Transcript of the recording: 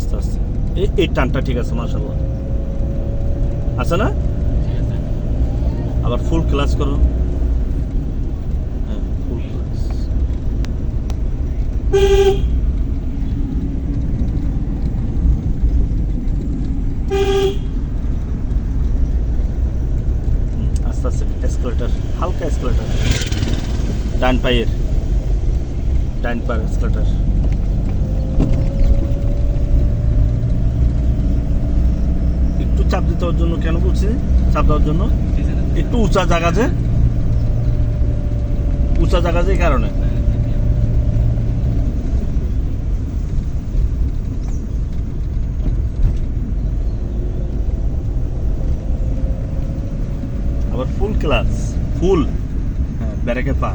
আস্তে আস্তে এই টানটা ঠিক আছে মাশাআল্লাহ আছে না আবার ফুল ক্লাস করো হ্যাঁ ফুল ক্লাস আস্তে আস্তে এসকেলেটর হালকা এসকেলেটর ডান পায়ের এসকেলেটর একটু চাপ দিতে হওয়ার জন্য কেন বলছি চাপ দেওয়ার জন্য একটু উঁচা জায়গা যে এই কারণে আবার ফুল ক্লাস ফুল হ্যাঁ ব্যারেকে পা